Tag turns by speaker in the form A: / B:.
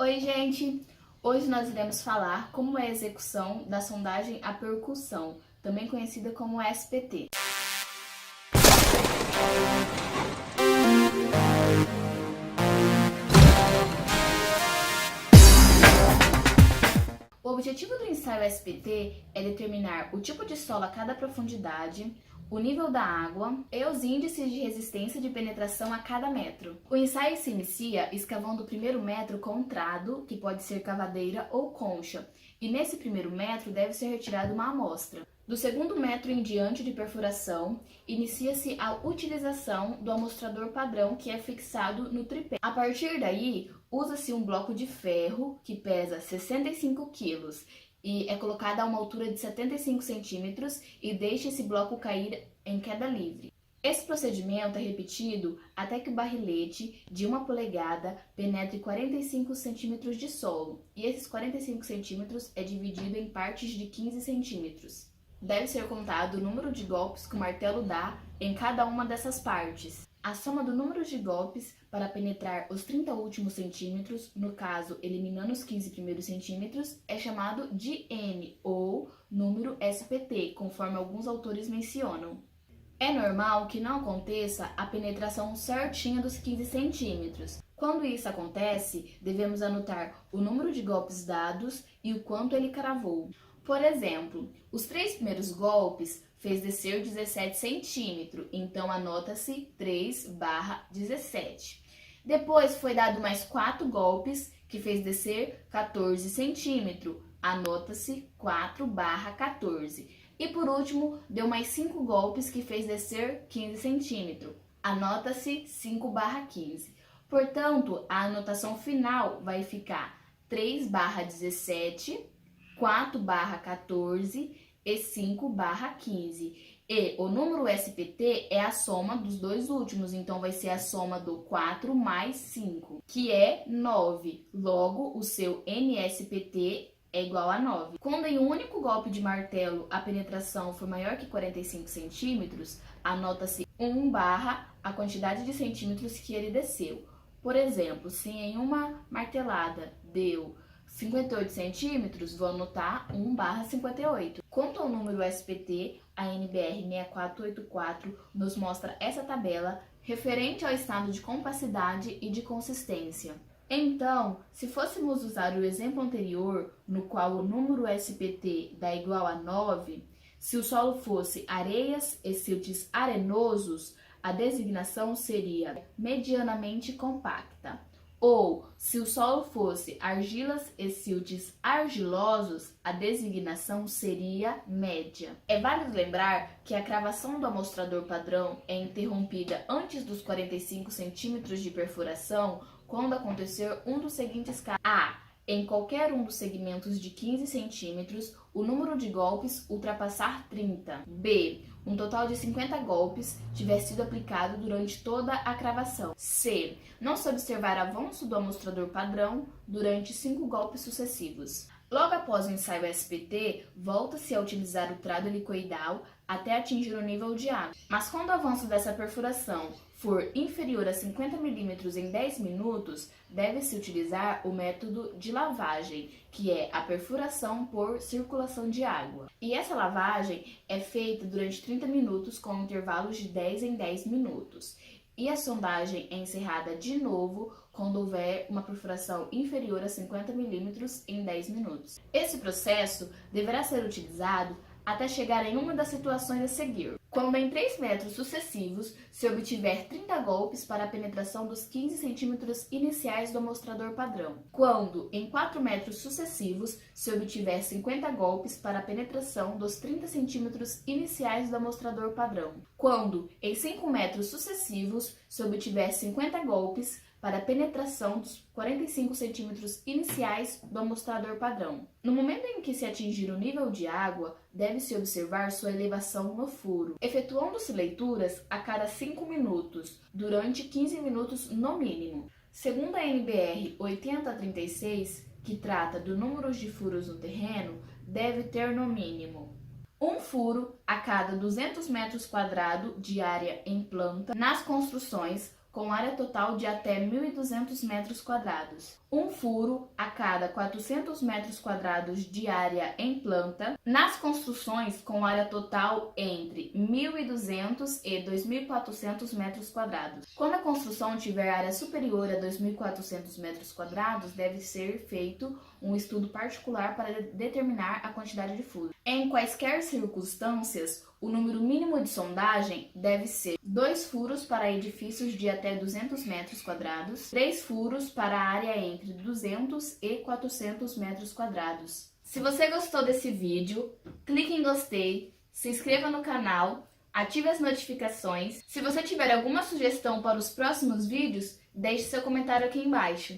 A: Oi, gente! Hoje nós iremos falar como é a execução da sondagem à percussão, também conhecida como SPT. O objetivo do ensaio SPT é determinar o tipo de solo a cada profundidade, o nível da água e os índices de resistência de penetração a cada metro. O ensaio se inicia escavando o primeiro metro com um trado, que pode ser cavadeira ou concha, e nesse primeiro metro deve ser retirada uma amostra. Do segundo metro em diante de perfuração, inicia-se a utilização do amostrador padrão que é fixado no tripé. A partir daí, usa-se um bloco de ferro que pesa 65 kg e é colocado a uma altura de 75 centímetros e deixa esse bloco cair em queda livre. Esse procedimento é repetido até que o barrilete de 1 polegada penetre 45 centímetros de solo, e esses 45 centímetros é dividido em partes de 15 centímetros. Deve ser contado o número de golpes que o martelo dá em cada uma dessas partes. A soma do número de golpes para penetrar os 30 últimos centímetros, no caso eliminando os 15 primeiros centímetros, é chamado de N, ou número SPT, conforme alguns autores mencionam. É normal que não aconteça a penetração certinha dos 15 centímetros. Quando isso acontece, devemos anotar o número de golpes dados e o quanto ele cravou. Por exemplo, os 3 primeiros golpes fez descer 17 centímetros, então anota-se 3/17. Depois foi dado mais 4 golpes, que fez descer 14 centímetros, anota-se 4/14. E por último, deu mais 5 golpes, que fez descer 15 centímetros, anota-se 5/15. Portanto, a anotação final vai ficar 3/17, 4/14 e 5/15. E o número SPT é a soma dos dois últimos, então vai ser a soma do 4 mais 5, que é 9. Logo, o seu NSPT é igual a 9. Quando em um único golpe de martelo a penetração for maior que 45 centímetros, anota-se 1 barra a quantidade de centímetros que ele desceu. Por exemplo, se em uma martelada deu 58 centímetros, vou anotar 1/58. Quanto ao número SPT, a NBR 6484 nos mostra essa tabela referente ao estado de compacidade e de consistência. Então, se fôssemos usar o exemplo anterior, no qual o número SPT dá igual a 9, se o solo fosse areias e siltes arenosos, a designação seria medianamente compacta. Ou, se o solo fosse argilas e siltes argilosos, a designação seria média. É válido lembrar que a cravação do amostrador padrão é interrompida antes dos 45 centímetros de perfuração quando acontecer um dos seguintes casos. A. Em qualquer um dos segmentos de 15 centímetros, o número de golpes ultrapassar 30. B. Um total de 50 golpes tiver sido aplicado durante toda a cravação. C. Não se observar avanço do amostrador padrão durante 5 golpes sucessivos. Logo após o ensaio SPT, volta-se a utilizar o trado helicoidal até atingir o nível de água. Mas quando o avanço dessa perfuração for inferior a 50 milímetros em 10 minutos, deve-se utilizar o método de lavagem, que é a perfuração por circulação de água. E essa lavagem é feita durante 30 minutos com intervalos de 10 em 10 minutos. E a sondagem é encerrada de novo quando houver uma perfuração inferior a 50 milímetros em 10 minutos. Esse processo deverá ser utilizado até chegar em uma das situações a seguir. Quando em 3 metros sucessivos se obtiver 30 golpes para a penetração dos 15 centímetros iniciais do amostrador padrão. Quando em 4 metros sucessivos se obtiver 50 golpes para a penetração dos 30 centímetros iniciais do amostrador padrão. Quando em 5 metros sucessivos se obtiver 50 golpes para a penetração dos 45 centímetros iniciais do amostrador padrão. No momento em que se atingir o nível de água, deve-se observar sua elevação no furo, efetuando-se leituras a cada 5 minutos, durante 15 minutos no mínimo. Segundo a NBR 8036, que trata do número de furos no terreno, deve ter no mínimo um furo a cada 200 metros quadrados de área em planta nas construções, com área total de até 1.200 metros quadrados. Um furo a cada 400 metros quadrados de área em planta, nas construções com área total entre 1.200 e 2.400 metros quadrados. Quando a construção tiver área superior a 2.400 metros quadrados, deve ser feito um estudo particular para determinar a quantidade de furos. Em quaisquer circunstâncias, o número mínimo de sondagem deve ser 2 furos para edifícios de até 200 metros quadrados, 3 furos para a área entre 200 e 400 metros quadrados. Se você gostou desse vídeo, clique em gostei, se inscreva no canal, ative as notificações. Se você tiver alguma sugestão para os próximos vídeos, deixe seu comentário aqui embaixo.